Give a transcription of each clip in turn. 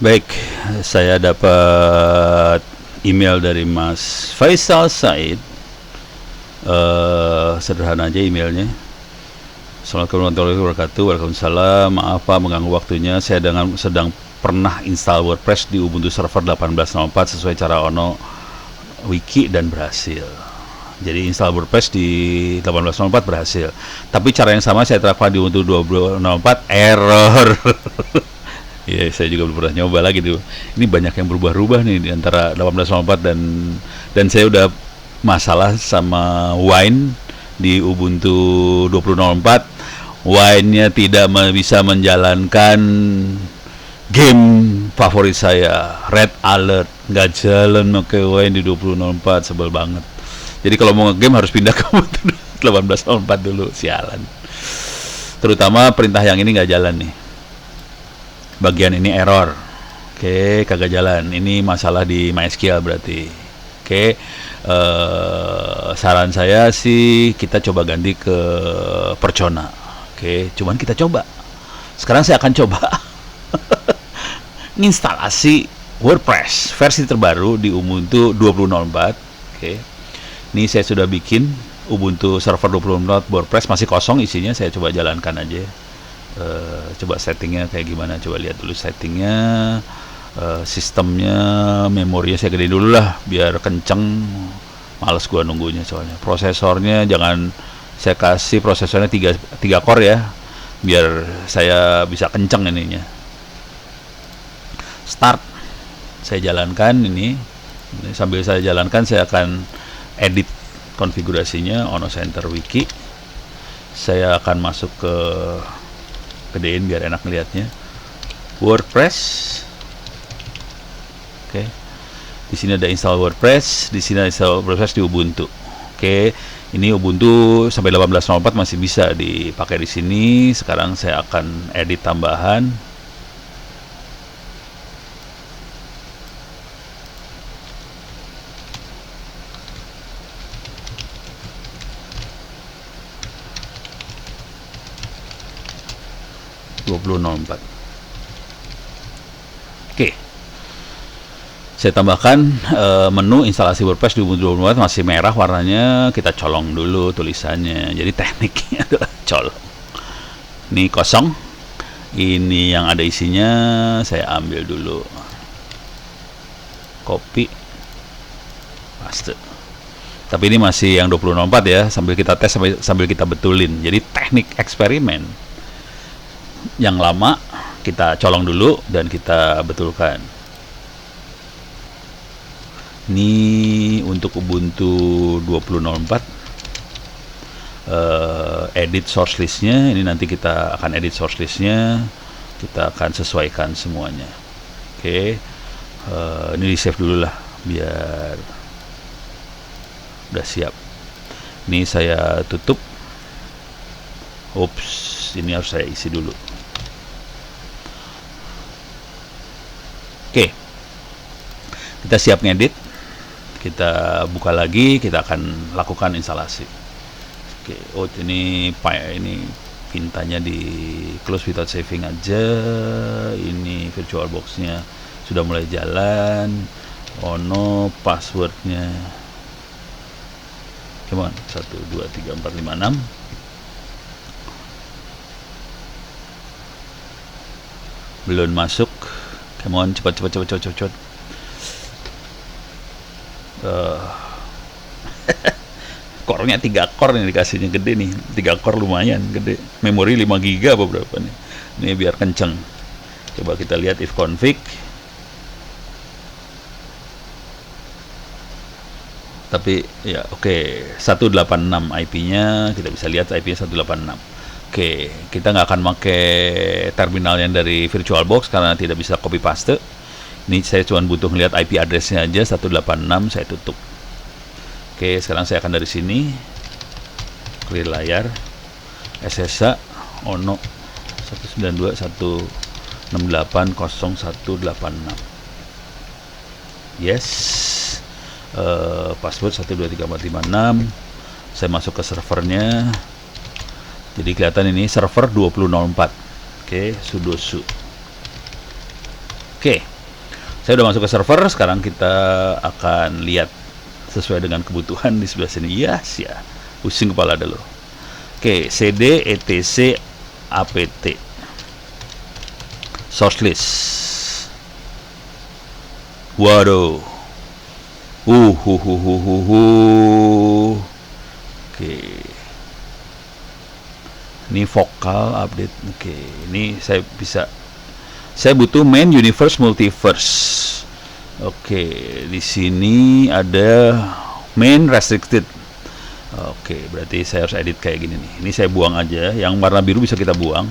Baik, saya dapat email dari Mas Faisal Said. Sederhana aja emailnya. Assalamualaikum warahmatullahi wabarakatuh. Waalaikumsalam. Maaf Pak mengganggu waktunya. Saya sedang pernah install WordPress di Ubuntu Server 18.04 sesuai cara Ono Wiki dan berhasil. Jadi install WordPress di 18.04 berhasil. Tapi cara yang sama saya terapkan di Ubuntu 20.04 error. Ya, saya juga belum pernah nyoba lagi tuh. Ini banyak yang berubah-ubah nih di antara 18.04 dan saya udah masalah sama Wine di Ubuntu 20.04. Wine-nya tidak bisa menjalankan game favorit saya, Red Alert. Nggak jalan pakai Wine di 20.04, sebel banget. Jadi kalau mau nge-game harus pindah ke Ubuntu 18.04 dulu, sialan. Terutama perintah yang ini nggak jalan nih. Bagian ini error. Oke, kagak jalan. Ini masalah di MySQL berarti. Oke, saran saya sih kita coba ganti ke Percona. Oke, cuman kita coba. Sekarang saya akan coba instalasi WordPress versi terbaru di Ubuntu 20.04. Oke, ini saya sudah bikin Ubuntu Server 20.04 WordPress, masih kosong isinya. Saya coba jalankan aja. Coba settingnya kayak gimana, coba lihat dulu settingnya, sistemnya, memorinya saya gedein dulu lah biar kenceng, males gua nunggunya soalnya. Prosesornya jangan saya kasih prosesornya 3 core ya, biar saya bisa kenceng ininya. Start, saya jalankan ini sambil saya jalankan saya akan edit konfigurasinya. Ono Center Wiki, saya akan masuk ke gedein biar enak ngelihatnya. WordPress. Oke. Di sini ada install WordPress, di sini ada install WordPress di Ubuntu. Oke. Ini Ubuntu sampai 18.04 masih bisa dipakai di sini. Sekarang saya akan edit tambahan. Oke, saya tambahkan menu instalasi WordPress di Ubuntu 20.04 masih merah warnanya. Kita colong dulu tulisannya. Jadi tekniknya adalah colong. Ini kosong. Ini yang ada isinya saya ambil dulu. Copy, paste. Tapi ini masih yang 20.04 ya. Sambil kita tes, sambil kita betulin. Jadi teknik eksperimen. Yang lama kita colong dulu dan kita betulkan. Ini untuk Ubuntu 20.04 edit source listnya. Ini nanti kita akan edit source listnya, kita akan sesuaikan semuanya. Oke, ini di save dulu lah biar udah siap. Ini saya tutup. Ups, ini harus saya isi dulu. Oke, kita siap ngedit. Kita buka lagi, kita akan lakukan instalasi. Oke, ini pintanya di close without saving aja. Ini VirtualBox-nya sudah mulai jalan. Ono passwordnya. Come on, 1 2 3 4 5 6. Belum masuk. Come on, cepat. Core-nya 3 core nih dikasihnya, gede nih. 3 core lumayan gede. Memori 5 GB apa berapa nih. Ini biar kenceng. Coba kita lihat if config. Tapi ya oke, 186 IP-nya, kita bisa lihat IP-nya 186. Oke, kita nggak akan pakai terminal yang dari VirtualBox karena tidak bisa copy paste. Ini saya cuma butuh ngelihat IP address-nya aja, 186, saya tutup. Oke, sekarang saya akan dari sini clear layar. SSH Ono 192.168.0186. Yes. Password 123456. Saya masuk ke servernya. Jadi kelihatan ini server 20.04. Oke, sudo su. Oke. Saya udah masuk ke server, sekarang kita akan lihat sesuai dengan kebutuhan di sebelah sini. Yes, ya, pusing kepala dulu. Oke, cd etc apt source list. Waduh, oke, ini vokal update. Oke, ini saya butuh main universe multiverse. Oke, di sini ada main restricted. Oke, berarti saya harus edit kayak gini nih. Ini saya buang aja. Yang warna biru bisa kita buang.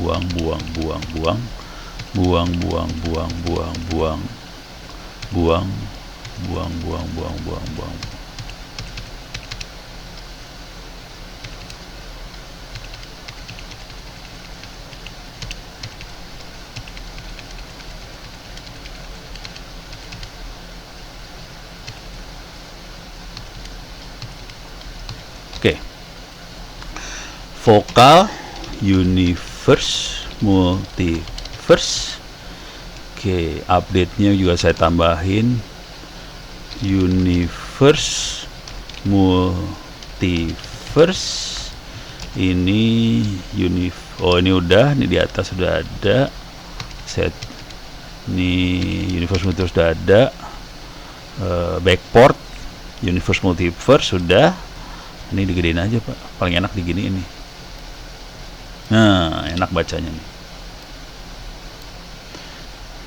Buang. Oke, vokal universe multiverse. Oke, update-nya juga saya tambahin universe multiverse. Ini ini udah, ini di atas sudah ada. Set ini universe multiverse sudah ada. Backport universe multiverse sudah. Ini digedein aja Pak, paling enak digini ini. Nah, enak bacanya nih.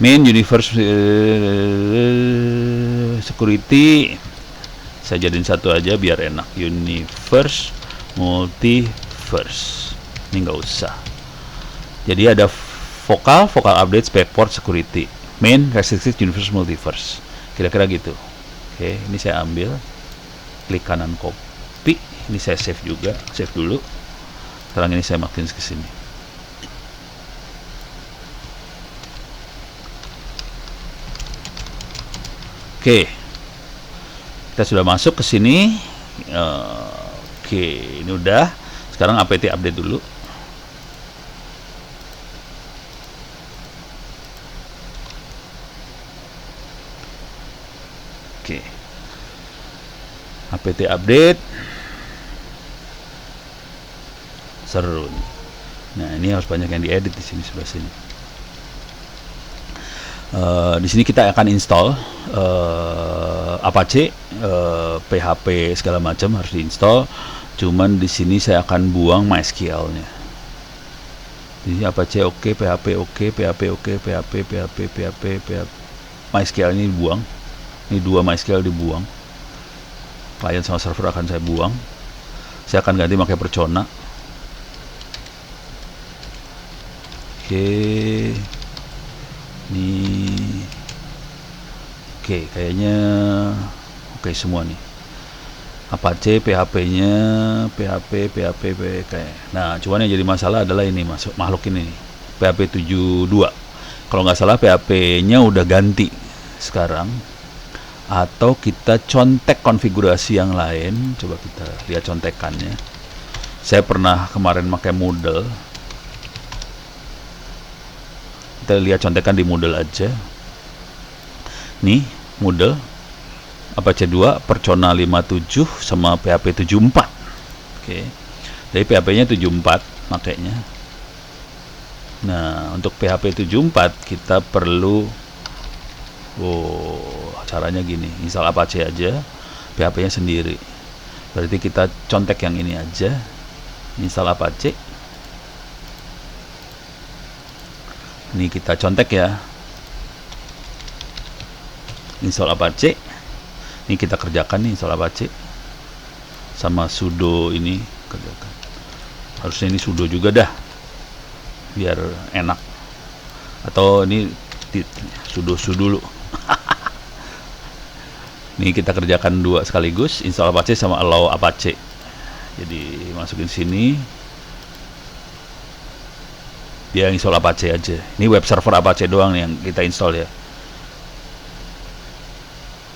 Main universe security saya jadiin satu aja biar enak. Universe multiverse, ini nggak usah. Jadi ada vokal update, backport, security, main, restricted, universe multiverse, kira-kira gitu. Oke, ini saya ambil, klik kanan copy. Ini saya save juga, save dulu. Sekarang ini saya masukin ke sini. Oke, kita sudah masuk ke sini. Oke, ini udah. Sekarang apt update dulu. Oke, apt update. Seru. Nah, ini harus banyak yang diedit di sini, sebelah sini. Di sini kita akan install Apache, PHP segala macam harus diinstal. Cuman di sini saya akan buang MySQL-nya. Di sini Apache oke, PHP oke, PHP oke, PHP, MySQL ini dibuang. Ini 2 MySQL dibuang. Client sama server akan saya buang. Saya akan ganti pakai Percona. Oke, nih, oke, kayaknya oke semua nih. Apache, PHP-nya, PHP kayak. Nah, cuman yang jadi masalah adalah ini makhluk ini, PHP 72. Kalau nggak salah PHP-nya udah ganti sekarang, atau kita contek konfigurasi yang lain. Coba kita lihat contekannya. Saya pernah kemarin pakai Moodle. Kita lihat contekan di Moodle aja. Nih, Moodle Apache 2, Percona 57 sama PHP 74. Oke. Jadi PHP-nya 74 makanya. Nah, untuk PHP 74 kita perlu caranya gini, install Apache aja, PHP-nya sendiri. Berarti kita contek yang ini aja. Install Apache. Ini kita contek ya, install Apache. Ini kita kerjakan nih, install Apache sama sudo ini kerjakan. Harusnya ini sudo juga dah, biar enak. Atau ini sudo dulu. Ini kita kerjakan 2 sekaligus, install Apache sama allow Apache. Jadi masukin sini. Dia install Apache aja. Ini web server Apache doang yang kita install ya.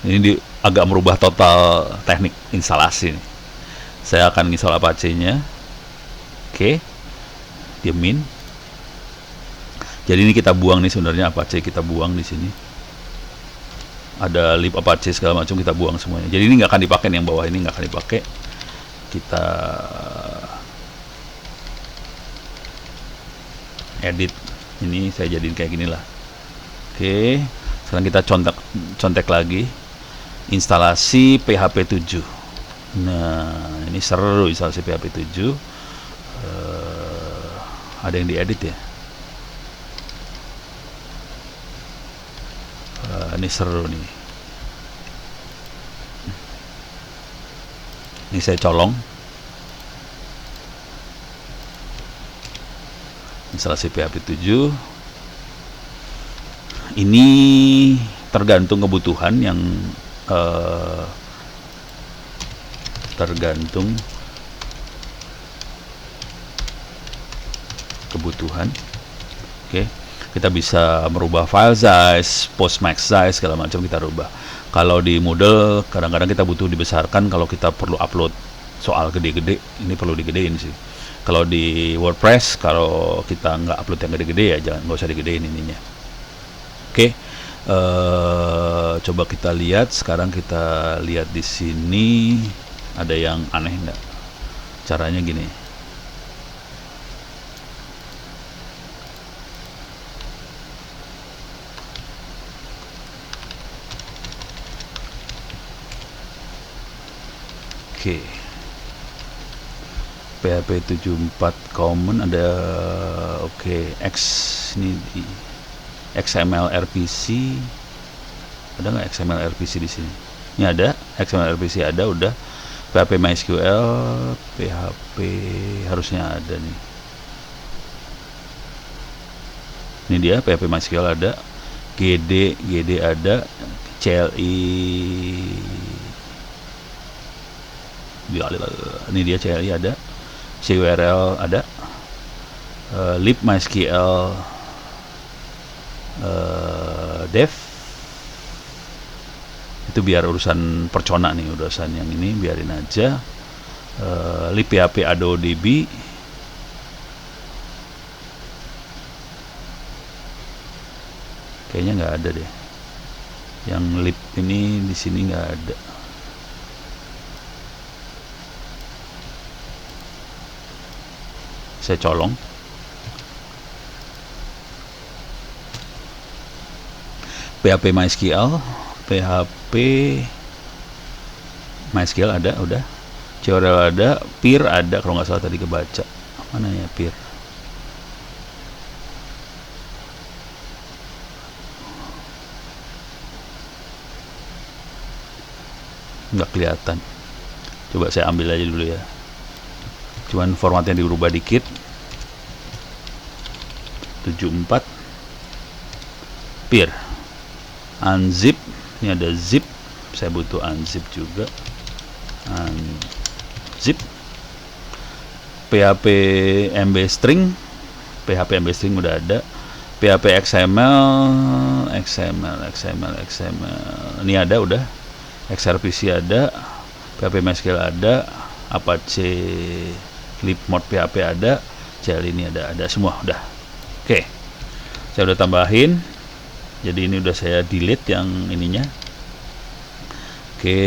Ini agak merubah total teknik instalasi nih. Saya akan install Apache-nya. Oke. Diemin. Jadi ini kita buang nih sebenarnya, Apache kita buang di sini. Ada lib Apache segala macam kita buang semuanya. Jadi ini nggak akan dipakai nih, yang bawah ini nggak akan dipakai. Kita edit ini, saya jadiin kayak gini lah. Oke, sekarang kita contek lagi instalasi PHP 7. Nah, ini seru instalasi PHP 7. Ada yang diedit ya. Ini seru nih. Ini saya colong instalasi PHP 7. Ini tergantung kebutuhan yang tergantung kebutuhan. Oke, kita bisa merubah file size, post max size segala macam kita rubah. Kalau di Moodle kadang-kadang kita butuh dibesarkan kalau kita perlu upload soal gede-gede, ini perlu digedein sih. Kalau di WordPress kalau kita nggak upload yang gede-gede ya nggak usah digedein ininya. Oke, coba kita lihat sekarang, kita lihat di sini ada yang aneh nggak? Caranya gini. Oke, PHP 74 common ada. Oke, X ini di XML RPC, ada nggak XML RPC di sini? Ini ada XML RPC, ada udah. PHP MySQL, PHP harusnya ada nih. Ini dia PHP MySQL ada, GD ada, CLI. Ini dia CLI ada, CURL ada, libmysql dev itu biar urusan percona nih, urusan yang ini biarin aja. Libphp AdoDB kayaknya nggak ada deh, yang lib ini di sini nggak ada. Saya colong. PHP MySQL ada udah, CURL ada, peer ada kalau nggak salah tadi kebaca. Mana ya peer? Nggak kelihatan. Coba saya ambil aja dulu ya. Cuman formatnya dirubah dikit. 74 peer unzip, ini ada zip, saya butuh unzip juga. Unzip PHP MB string udah ada. PHP XML ini ada udah. XRPC ada, PHP MySQL ada, Apache libmod PHP ada, CL ini ada semua udah. Oke, saya udah tambahin. Jadi ini udah saya delete yang ininya. Oke,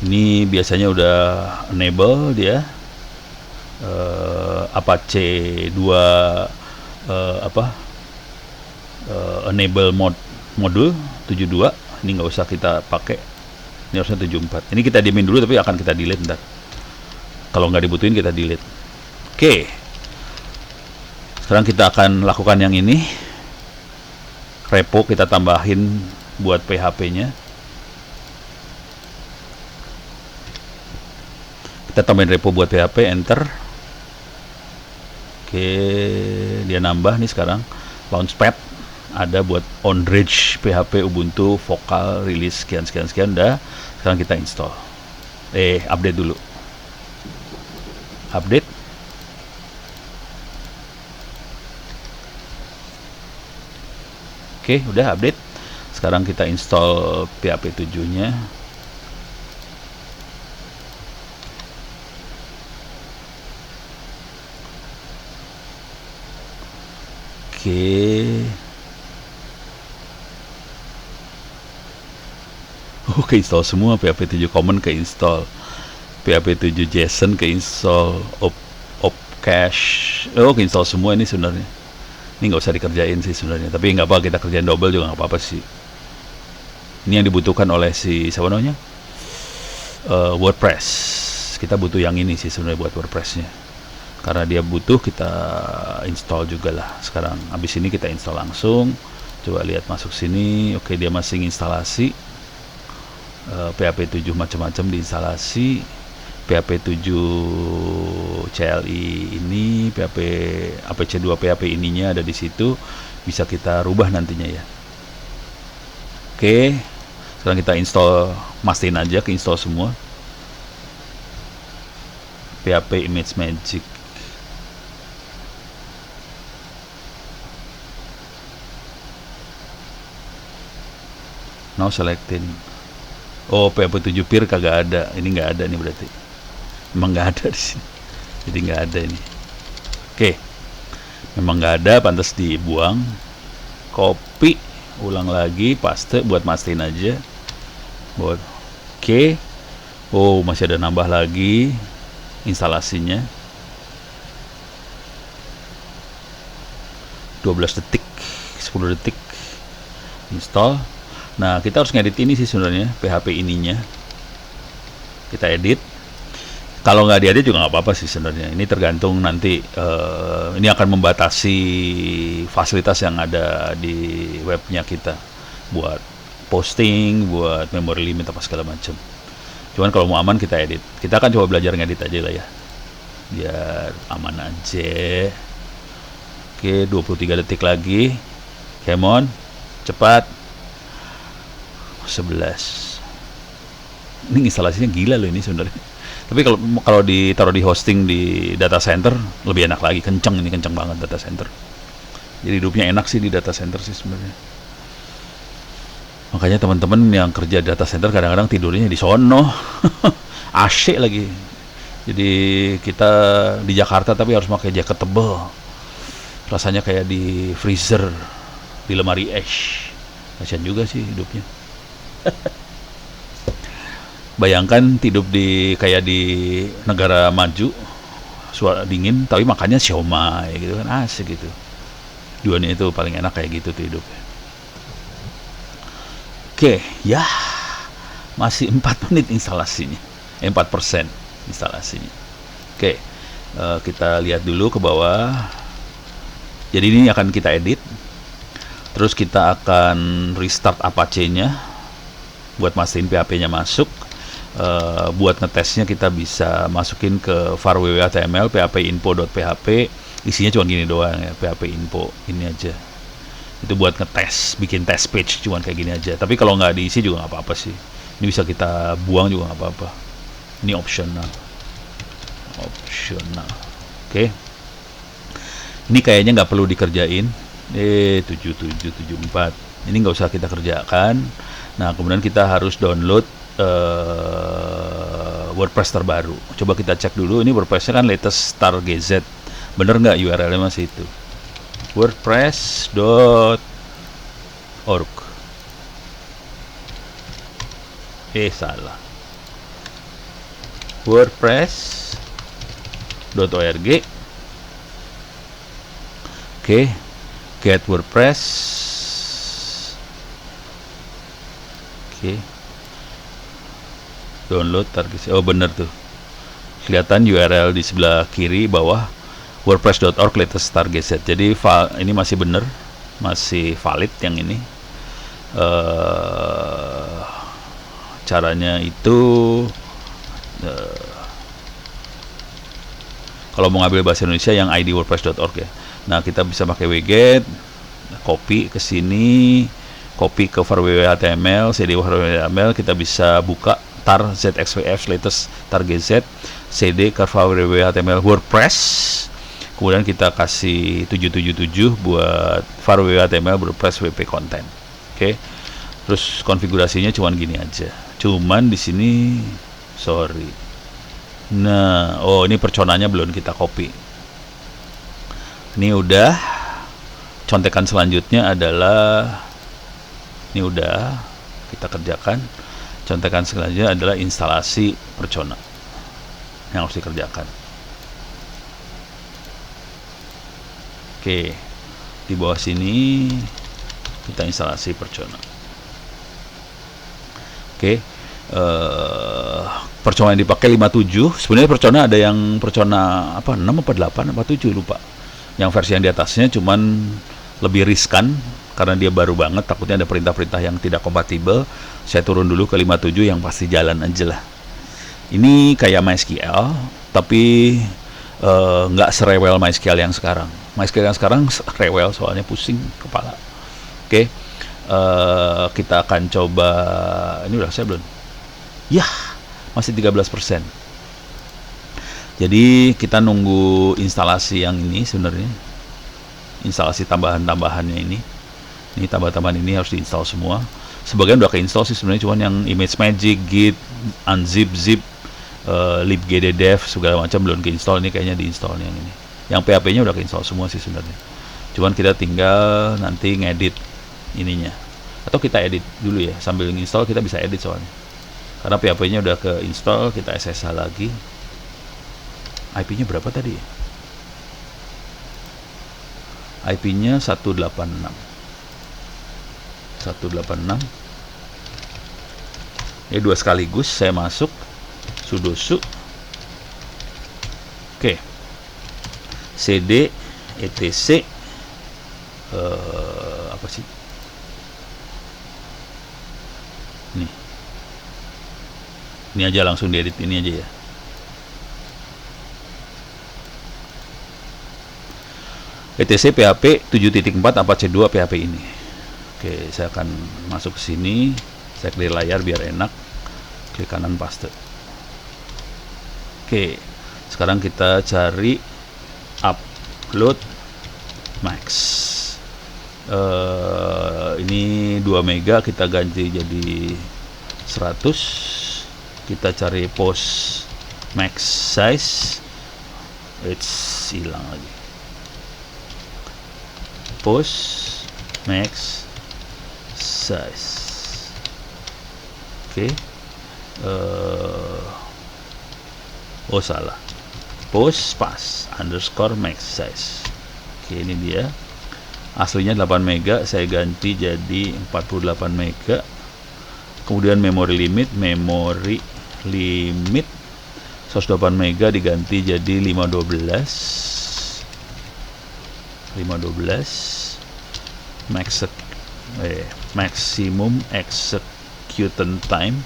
ini biasanya udah enable dia. Apache 2 enable modul 72. Ini nggak usah kita pakai. Ini harusnya 74. Ini kita diemin dulu tapi akan kita delete ntar. Kalau nggak dibutuhin kita delete. Oke. Sekarang kita akan lakukan yang ini. Repo kita tambahin buat PHP-nya. Kita tambahin repo buat PHP, enter. Oke, dia nambah nih sekarang. Launchpad ada buat OnRage PHP Ubuntu vokal rilis sekian. Dah. Sekarang kita install. Update dulu. Update. Oke, udah update. Sekarang kita install PHP 7-nya. Keinstall semua. PHP 7 Common keinstall, PHP 7 JSON keinstall, Opcache keinstall semua ini sebenarnya. Ini nggak usah dikerjain sih sebenarnya, tapi nggak apa, kita kerjain double juga nggak apa-apa sih. Ini yang dibutuhkan oleh si siapa namanya, WordPress. Kita butuh yang ini sih sebenarnya buat WordPressnya, karena dia butuh kita install juga lah. Sekarang abis ini kita install langsung. Coba lihat masuk sini. Oke, dia masih instalasi. PHP 7 macam-macam diinstalasi. PHP 7 CLI ini, PHP APC2 PHP ininya ada di situ, bisa kita rubah nantinya ya. Oke, sekarang kita install, mastiin aja ke install semua. PHP ImageMagick. Now selecting. PHP 7 PIR kagak ada. Ini nggak ada nih berarti. Memang nggak ada di sini. Jadi nggak ada ini. Oke. Memang nggak ada, pantas dibuang. Copy, ulang lagi, paste buat mastiin aja. Oke. Masih ada nambah lagi instalasinya. 12 detik, 10 detik install. Nah, kita harus ngedit ini sih sebenarnya, PHP ininya. Kita edit. Kalau nggak diedit juga nggak apa-apa sih sebenarnya. Ini tergantung nanti. Ini akan membatasi fasilitas yang ada di webnya kita, buat posting, buat memory limit apa segala macam. Cuman kalau mau aman kita edit. Kita akan coba belajar ngedit aja lah ya, biar aman aja. Oke, 23 detik lagi. Come on, cepat. 11. Ini instalasinya gila loh ini sebenarnya. Tapi kalau ditaruh di hosting di data center lebih enak lagi, kenceng ini, kenceng banget data center. Jadi hidupnya enak sih di data center sih sebenarnya. Makanya teman-teman yang kerja di data center kadang-kadang tidurnya di sono. AC lagi. Jadi kita di Jakarta tapi harus pakai jaket tebel. Rasanya kayak di freezer, di lemari es. Kasian juga sih hidupnya. Bayangkan hidup kayak di negara maju, suara dingin tapi makannya siomay gitu kan, asik gitu. Duanya itu paling enak kayak gitu tuh hidupnya. Oke, ya masih 4 menit instalasinya, 4% instalasinya. Oke, kita lihat dulu ke bawah. Jadi ini akan kita edit, terus kita akan restart Apache-nya buat mastiin PHP-nya masuk. Buat ngetesnya kita bisa masukin ke var www.html php info.php, isinya cuma gini doang ya, php info ini aja. Itu buat ngetes, bikin test page cuma kayak gini aja. Tapi kalau nggak diisi juga nggak apa-apa sih. Ini bisa kita buang juga nggak apa-apa. Ini optional. Oke. Ini kayaknya nggak perlu dikerjain. 7774. Ini nggak usah kita kerjakan. Nah, kemudian kita harus download WordPress terbaru. Coba kita cek dulu. Ini WordPress-nya kan latest star GZ. Bener nggak URL-nya masih itu? WordPress.org. Salah. WordPress.org. Oke. Get WordPress. Oke. Download target. Bener tuh. Kelihatan URL di sebelah kiri bawah, wordpress.org latest star GZ. Jadi ini masih bener, masih valid yang ini. Caranya itu kalau mau ngambil bahasa Indonesia yang id wordpress.org ya. Nah, kita bisa pakai wget, copy ke sini, copy ke var www.html, cd var www.html, kita bisa buka tar zxwf latest tar gz, cd ke var www.html WordPress, kemudian kita kasih 777 buat var www.html WordPress wp content. Oke. Terus konfigurasinya cuman gini aja. Cuman di sini sorry. Nah, ini personanya belum kita copy. Ini udah. contekan selanjutnya adalah, ini udah kita kerjakan. Contekan selanjutnya adalah instalasi Percona yang harus dikerjakan. Oke, di bawah sini kita instalasi Percona. Oke, Percona yang dipakai 57. Sebenarnya Percona ada yang Percona apa 6 apa 8 apa 7 lupa. Yang versi yang di atasnya cuman lebih riskan karena dia baru banget, takutnya ada perintah-perintah yang tidak kompatibel. Saya turun dulu ke 57 yang pasti jalan aja lah. Ini kayak MySQL tapi nggak serewel MySQL yang sekarang. MySQL yang sekarang rewel soalnya pusing kepala. Oke, kita akan coba. Ini udah saya belum? Yah, masih 13%. Jadi kita nunggu instalasi yang ini sebenarnya. Instalasi tambahan-tambahannya ini. Ini tambah-tambahan ini harus diinstal semua. Sebagian udah keinstall sih sebenarnya, cuman yang ImageMagick, Git, Unzip, Zip, libgddev segala macam belum keinstall. Ini kayaknya diinstal yang ini. Yang PHP-nya udah keinstall semua sih sebenarnya. Cuman kita tinggal nanti ngedit ininya. Atau kita edit dulu ya, sambil install kita bisa edit soalnya. Karena PHP-nya udah keinstall, kita SSH lagi. IP-nya berapa tadi? IP-nya 186. 186. Ini dua sekaligus saya masuk sudo su. Oke. cd etc apa sih? Nih. Ini aja langsung diedit ini aja ya. etc php 7.4 Apache 2 php ini. Oke, saya akan masuk ke sini, saya clear layar biar enak. Klik kanan paste. Oke, sekarang kita cari upload max. Ini 2 mega kita ganti jadi 100. Kita cari post max size. It's hilang lagi. Post max size. Oke. Oh salah. Post pas underscore max size. Oke, ini dia. Aslinya 8 mega, saya ganti jadi 48 mega. Kemudian memory limit 128 mega diganti jadi 512 maximum execution time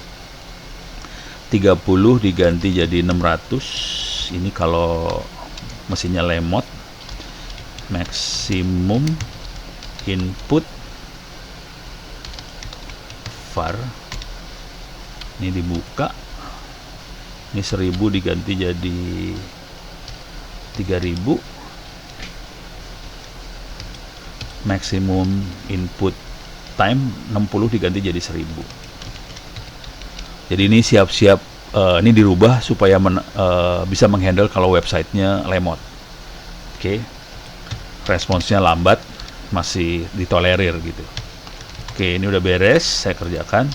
30 diganti jadi 600. Ini kalau mesinnya lemot. Maximum input var, ini dibuka, ini 1000 diganti jadi 3000. Maximum input time 60 diganti jadi 1000. Jadi ini siap-siap ini dirubah supaya bisa menghandle kalau websitenya lemot. Oke, responsnya lambat, masih ditolerir gitu. Oke, ini udah beres, saya kerjakan.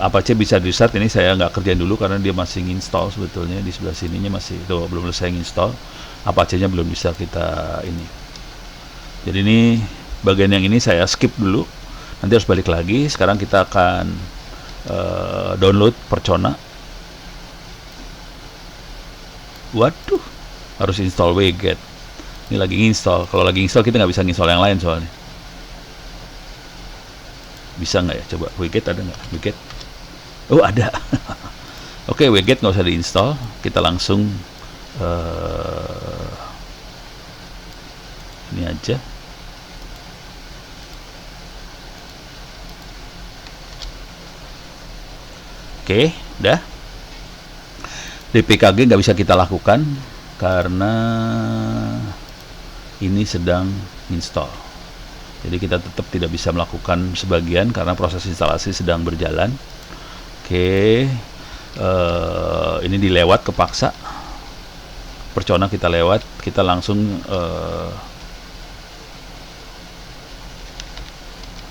Apache bisa di restart. Ini saya nggak kerjain dulu karena dia masih install sebetulnya. Di sebelah sininya masih itu belum selesai install. Apache-nya belum bisa kita ini. Jadi ini bagian yang ini saya skip dulu, nanti harus balik lagi. Sekarang kita akan download Percona. Waduh, harus install wget. Ini lagi install. Kalau lagi install kita nggak bisa install yang lain soalnya. Bisa nggak ya? Coba wget ada nggak? Wget? Oh ada. Oke, wget nggak usah diinstal. Kita langsung ini aja. Oke, udah. DPKG nggak bisa kita lakukan karena ini sedang install. Jadi kita tetap tidak bisa melakukan sebagian karena proses instalasi sedang berjalan. Oke, ini dilewat kepaksa. Percona kita lewat, kita langsung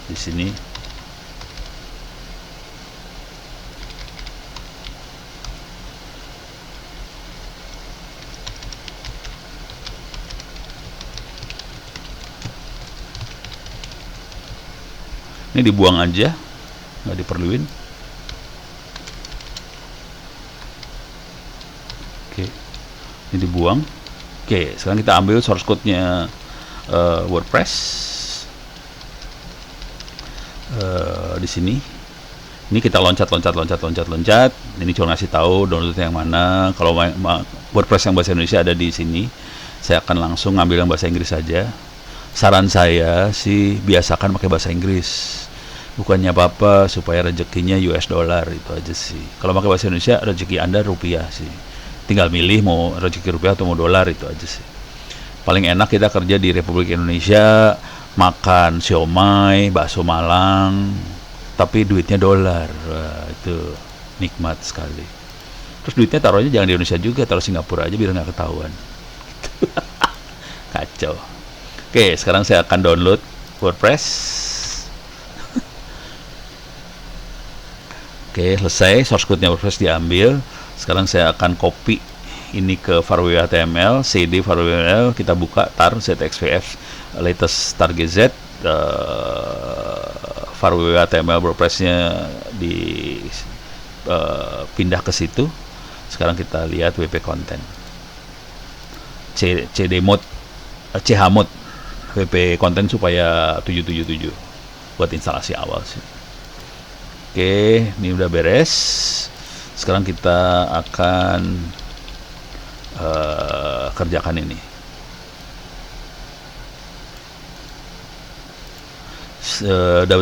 di sini. Ini dibuang aja, nggak diperluin. Oke, ini dibuang. Oke, sekarang kita ambil source code-nya WordPress di sini. Ini kita loncat. Ini cuma ngasih tahu downloadnya yang mana. Kalau WordPress yang bahasa Indonesia ada di sini, saya akan langsung ngambil yang bahasa Inggris saja. Saran saya sih biasakan pakai bahasa Inggris. Bukannya apa-apa, supaya rezekinya US dollar, itu aja sih. Kalau pakai bahasa Indonesia, rezeki Anda rupiah sih. Tinggal milih mau rezeki rupiah atau mau dolar, itu aja sih. Paling enak kita kerja di Republik Indonesia, makan siomay, bakso Malang, tapi duitnya dolar. Wah, itu nikmat sekali. Terus duitnya taruhnya jangan di Indonesia juga, taruh Singapura aja biar nggak ketahuan. Kacau. Oke, sekarang saya akan download WordPress. Oke, selesai. Source code-nya WordPress diambil. Sekarang saya akan copy ini ke Farway HTML, cd Farway HTML, kita buka tar zxvf latest tar gz, Farway HTML WordPress-nya pindah ke situ. Sekarang kita lihat WP content, cd mode, chmod WP content supaya 777 buat instalasi awal sih. Oke, ini udah beres. Sekarang kita akan kerjakan ini.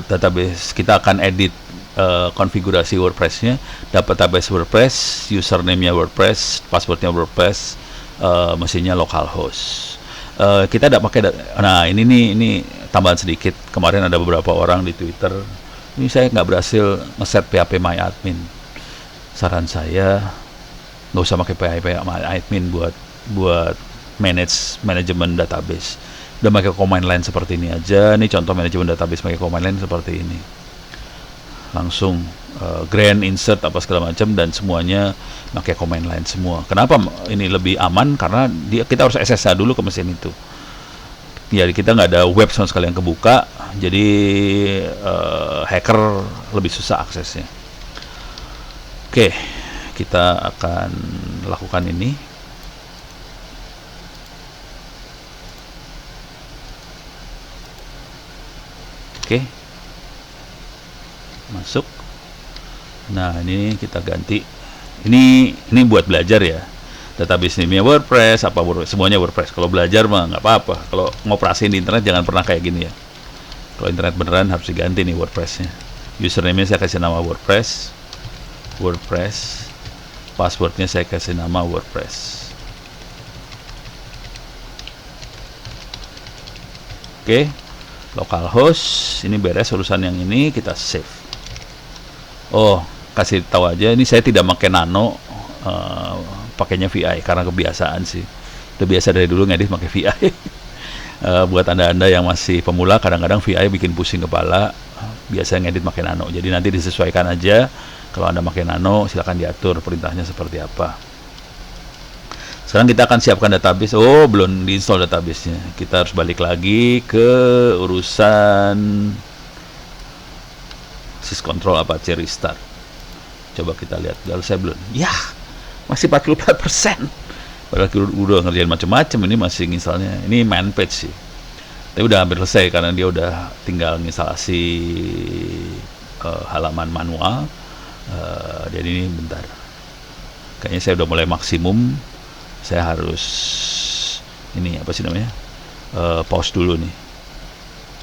Database kita akan edit konfigurasi WordPress-nya, database WordPress, username-nya WordPress, password-nya WordPress, mesinnya localhost. Kita tidak pakai. Nah, ini tambahan sedikit. Kemarin ada beberapa orang di Twitter. Ini saya nggak berhasil ngeset PHP MyAdmin. Saran saya nggak usah pakai PHP MyAdmin buat manajemen database. Udah pakai command line seperti ini aja. Ini contoh manajemen database pakai command line seperti ini. Langsung grand insert apa segala macam dan semuanya pakai command line semua. Kenapa ini lebih aman? Karena kita harus SSH dulu ke mesin itu. Jadi kita nggak ada web sama sekali yang kebuka, jadi hacker lebih susah aksesnya. Oke, kita akan lakukan ini. Oke, masuk. Nah, ini kita ganti. Ini buat belajar ya. Database name-nya WordPress, apa WordPress, semuanya WordPress. Kalau belajar mah nggak apa-apa. Kalau ngoperasiin di internet jangan pernah kayak gini ya. Kalau internet beneran harus diganti nih WordPress-nya. Username-nya saya kasih nama WordPress. Password-nya saya kasih nama WordPress. Oke, localhost. Ini beres urusan yang ini, kita save. Oh, kasih tahu aja, ini saya tidak pakai nano. Pakainya VI karena kebiasaan sih. Udah biasa dari dulu ngedit pakai VI. Buat anda-anda yang masih pemula, kadang-kadang VI bikin pusing kepala. Biasa ngedit pakai nano. Jadi nanti disesuaikan aja. Kalau anda pakai nano, silakan diatur perintahnya seperti apa. Sekarang kita akan siapkan database. Oh, belum diinstal database-nya. Kita harus balik lagi ke urusan syscontrol Apache restart. Coba kita lihat. Lalu saya belum. Ya, masih 44%. Padahal udah ngerjain macam-macam. Ini masih instalnya. Ini main page sih. Tapi udah hampir selesai karena dia udah tinggal instalasi halaman manual. Jadi ini bentar. Kayaknya saya udah mulai maksimum. Saya harus ini apa sih namanya? Pause dulu nih.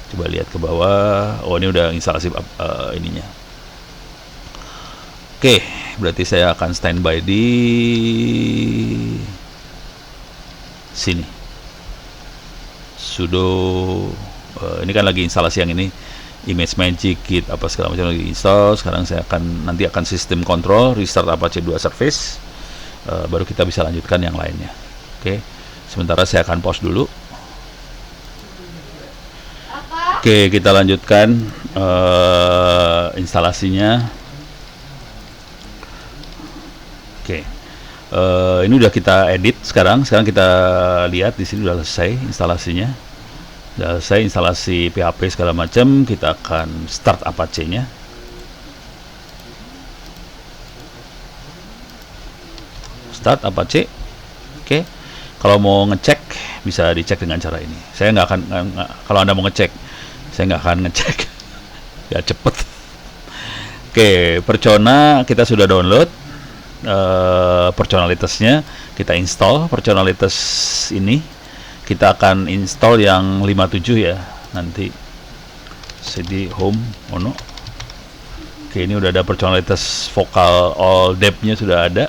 Coba lihat ke bawah. Oh, ini udah instalasi ininya. Oke, berarti saya akan standby di sini. Sudo ini kan lagi instalasi yang ini, ImageMagick, Git apa segala macam lagi install. Sekarang saya nanti akan sistem control, restart Apache 2 service, baru kita bisa lanjutkan yang lainnya. Oke, sementara saya akan pause dulu. Oke, kita lanjutkan instalasinya. Oke, ini udah kita edit sekarang. Sekarang kita lihat di sini udah selesai instalasinya. Udah selesai instalasi PHP segala macam. Kita akan start Apache-nya. Start Apache. Oke, kalau mau ngecek bisa dicek dengan cara ini. Saya nggak akan kalau Anda mau ngecek, saya nggak akan ngecek. Ya cepet. Oke, Percona kita sudah download. Personalitasnya kita install. Personalitas ini kita akan install yang 57 ya, nanti cd home ono. Oke, ini udah ada personalitas vokal all depth-nya sudah ada.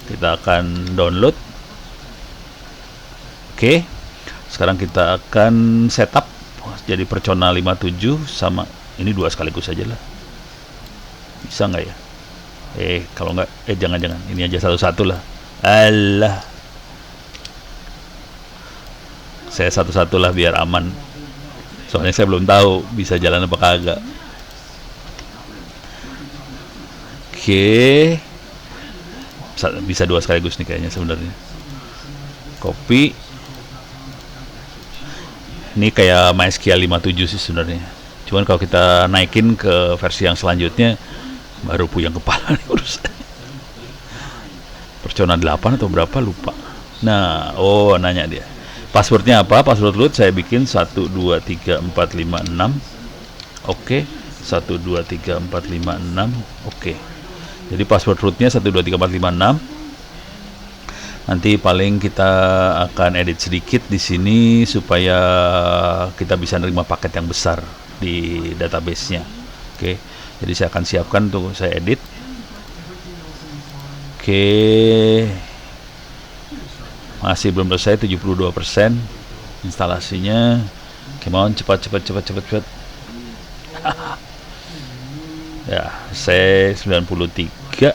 Kita akan download. Oke, sekarang kita akan setup jadi Percona 57 sama ini dua sekaligus aja lah. Bisa nggak ya? Kalau nggak, jangan-jangan ini aja satu-satu lah. Alah, saya satu-satu lah biar aman. Soalnya saya belum tahu bisa jalan apa kagak. Oke, bisa dua sekaligus nih kayaknya sebenarnya. Copy. Ini kayak MySQL 57 sih sebenarnya. Cuman kalau kita naikin ke versi yang selanjutnya baru puyeng kepala nih urusan. Percona 8 atau berapa lupa. Nah, nanya dia. Passwordnya apa? Password root saya bikin 123456. Oke, 123456. Oke. Jadi password rootnya 123456. Nanti paling kita akan edit sedikit di sini supaya kita bisa nerima paket yang besar di database-nya. Oke. Jadi saya akan siapkan untuk saya edit. Oke. Masih belum selesai 72% instalasinya. Come on, cepat. Ya, saya 93.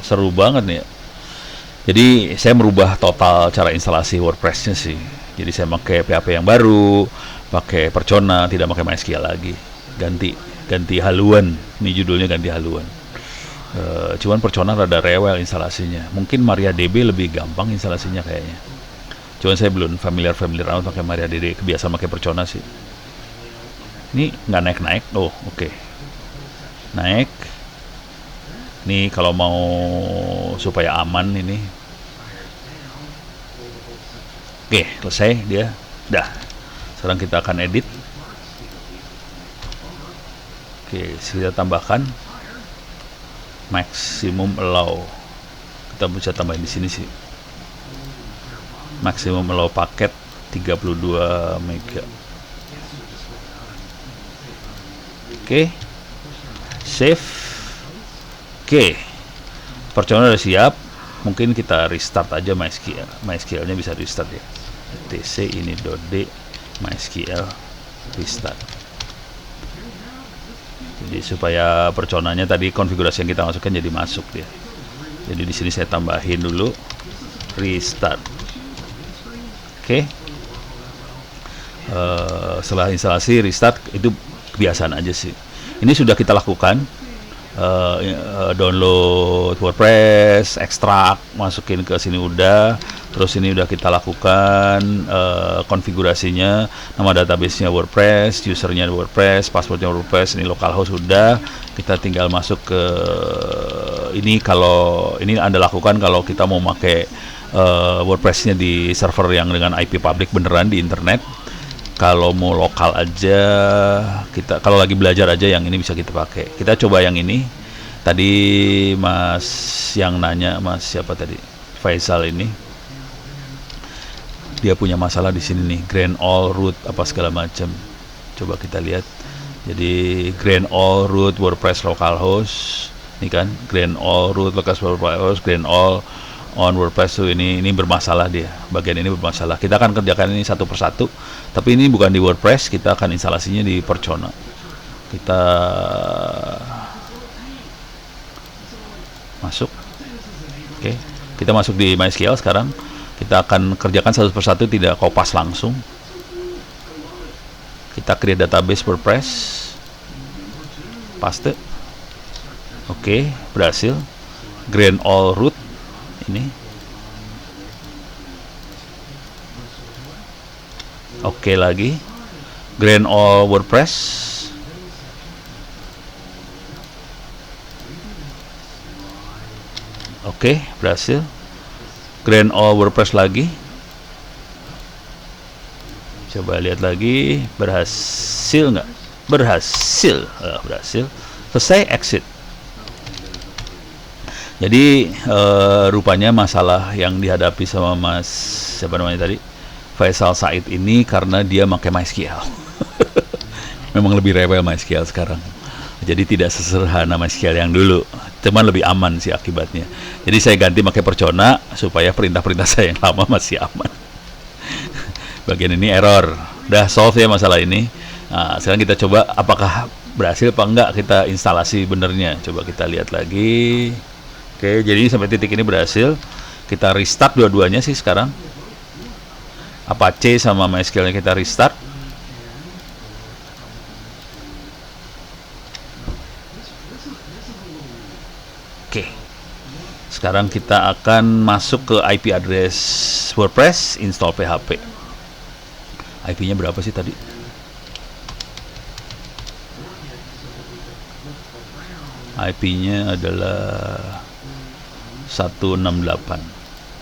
Seru banget nih ya. Jadi saya merubah total cara instalasi WordPress-nya sih. Jadi saya pakai PHP yang baru, pakai Percona, tidak pakai MySQL lagi. Ganti haluan. Ini judulnya ganti haluan. Cuman Percona rada rewel instalasinya. Mungkin MariaDB lebih gampang instalasinya kayaknya. Cuman saya belum familiar amat pakai MariaDB, kebiasaan pakai Percona sih. Ini nggak naik. Oh, oke. Naik. Nih kalau mau supaya aman ini. Oke, selesai dia. Dah. Sekarang kita akan edit. Oke, kita tambahkan maximum allow. Kita bisa tambahin di sini sih. Maximum allow paket 32 mega. Oke. Save. Oke, Percona udah siap. Mungkin kita restart aja MySQL. MySQL-nya bisa restart ya. tc ini.d MySQL restart. Jadi supaya Perconanya tadi konfigurasi yang kita masukkan jadi masuk dia. Jadi di sini saya tambahin dulu restart. Oke. Setelah instalasi restart itu kebiasaan aja sih. Ini sudah kita lakukan. Download WordPress, ekstrak, masukin ke sini udah. Terus ini udah kita lakukan konfigurasinya, nama database-nya WordPress, usernya WordPress, passwordnya WordPress, ini localhost udah. Kita tinggal masuk ke ini. Kalau ini Anda lakukan kalau kita mau pakai WordPress-nya di server yang dengan IP public beneran di internet. Kalau mau lokal aja, kita kalau lagi belajar aja yang ini bisa kita pakai. Kita coba yang ini. Tadi Mas yang nanya, Mas siapa tadi? Faisal ini. Dia punya masalah di sini nih, grand all root apa segala macam. Coba kita lihat. Jadi grand all root WordPress localhost. Ini kan grand all root localhost, grand all on WordPress tuh ini bermasalah dia. Bagian ini bermasalah. Kita akan kerjakan ini satu persatu. Tapi ini bukan di WordPress, kita akan instalasinya di Percona. Kita masuk. Oke. Kita masuk di MySQL sekarang. Kita akan kerjakan satu persatu, tidak kopas langsung. Kita create database WordPress, paste. Oke, berhasil. Grant all root ini. Oke lagi. Grant all WordPress. Oke, berhasil. Grant all WordPress lagi. Coba lihat lagi, berhasil nggak? Berhasil, berhasil. Selesai, exit. Jadi rupanya masalah yang dihadapi sama Mas siapa namanya tadi, Faisal Said ini karena dia pakai MySQL. Memang lebih rewel MySQL sekarang. Jadi tidak sesederhana MySQL yang dulu, cuman lebih aman sih akibatnya. Jadi saya ganti pakai Percona supaya perintah-perintah saya yang lama masih aman. Bagian ini error, udah solve ya masalah ini. Nah, sekarang kita coba apakah berhasil apa enggak kita instalasi benernya. Coba kita lihat lagi. Oke, jadi sampai titik ini berhasil. Kita restart dua-duanya sih sekarang. Apache sama MySQL-nya kita restart. Oke, sekarang kita akan masuk ke IP address WordPress, install PHP. IP-nya berapa sih tadi? IP-nya adalah 168.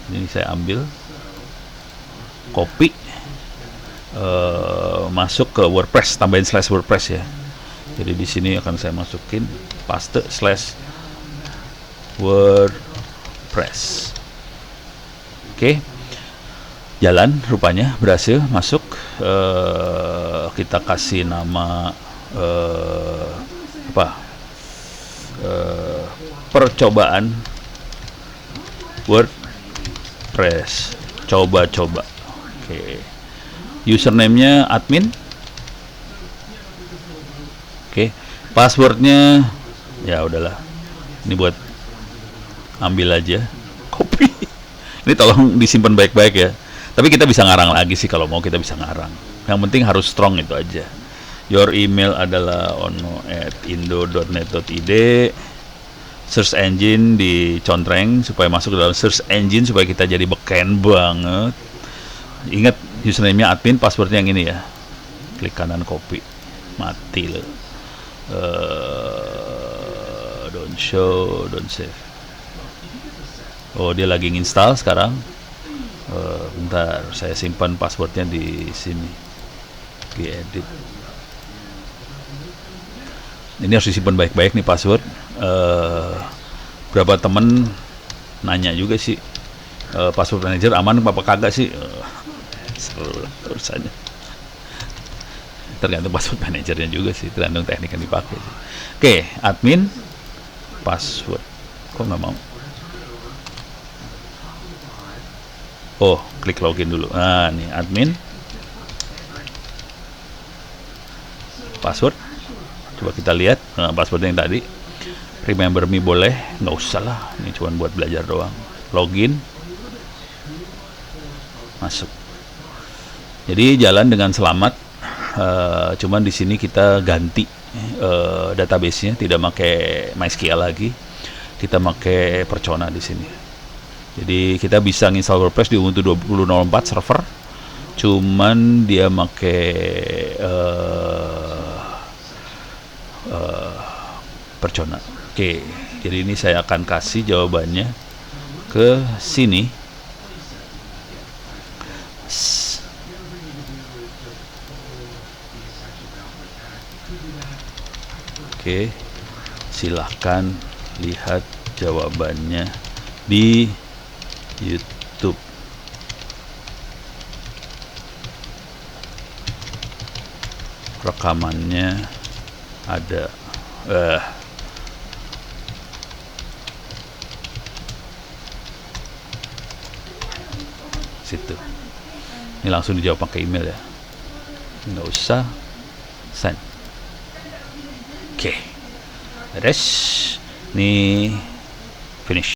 Ini saya ambil, copy, masuk ke WordPress, tambahin slash WordPress ya. Jadi di sini akan saya masukin paste slash WordPress. Oke, jalan rupanya, berhasil masuk. Kita kasih nama percobaan WordPress, coba-coba. Oke, username-nya admin. Oke, passwordnya ya udahlah, ini buat ambil aja, copy. Ini tolong disimpan baik-baik ya. Tapi kita bisa ngarang lagi sih, kalau mau kita bisa ngarang. Yang penting harus strong, itu aja. Your email adalah ono@indo.net.id. Search engine dicontreng supaya masuk ke dalam search engine, supaya kita jadi beken banget. Ingat username-nya admin, passwordnya yang ini ya. Klik kanan copy. Mati loh. Don't show, don't save. Oh, dia lagi install sekarang. Bentar, saya simpan passwordnya di sini, di edit. Ini harus disimpan baik-baik nih password. Berapa temen nanya juga sih, password manager aman apa kagak sih? Seru lah urusannya. Tergantung password manajernya juga sih, tergantung teknik yang dipakai sih. Oke, admin, password. Kok nggak mau? Oh, klik login dulu. Nah, nih admin, password. Coba kita lihat passwordnya yang tadi. Remember me boleh, nggak usah lah. Ini cuma buat belajar doang. Login, masuk. Jadi jalan dengan selamat. Cuman di sini kita ganti database-nya, tidak pakai MySQL lagi. Kita pakai Percona di sini. Jadi kita bisa install WordPress di Ubuntu 20.04 server, cuman dia pakai Percona. Oke, jadi ini saya akan kasih jawabannya ke sini. Oke, silahkan lihat jawabannya di YouTube. Rekamannya ada. Situ. Ini langsung dijawab pakai email ya. Nggak usah send. Oke. Beres. Ini finish.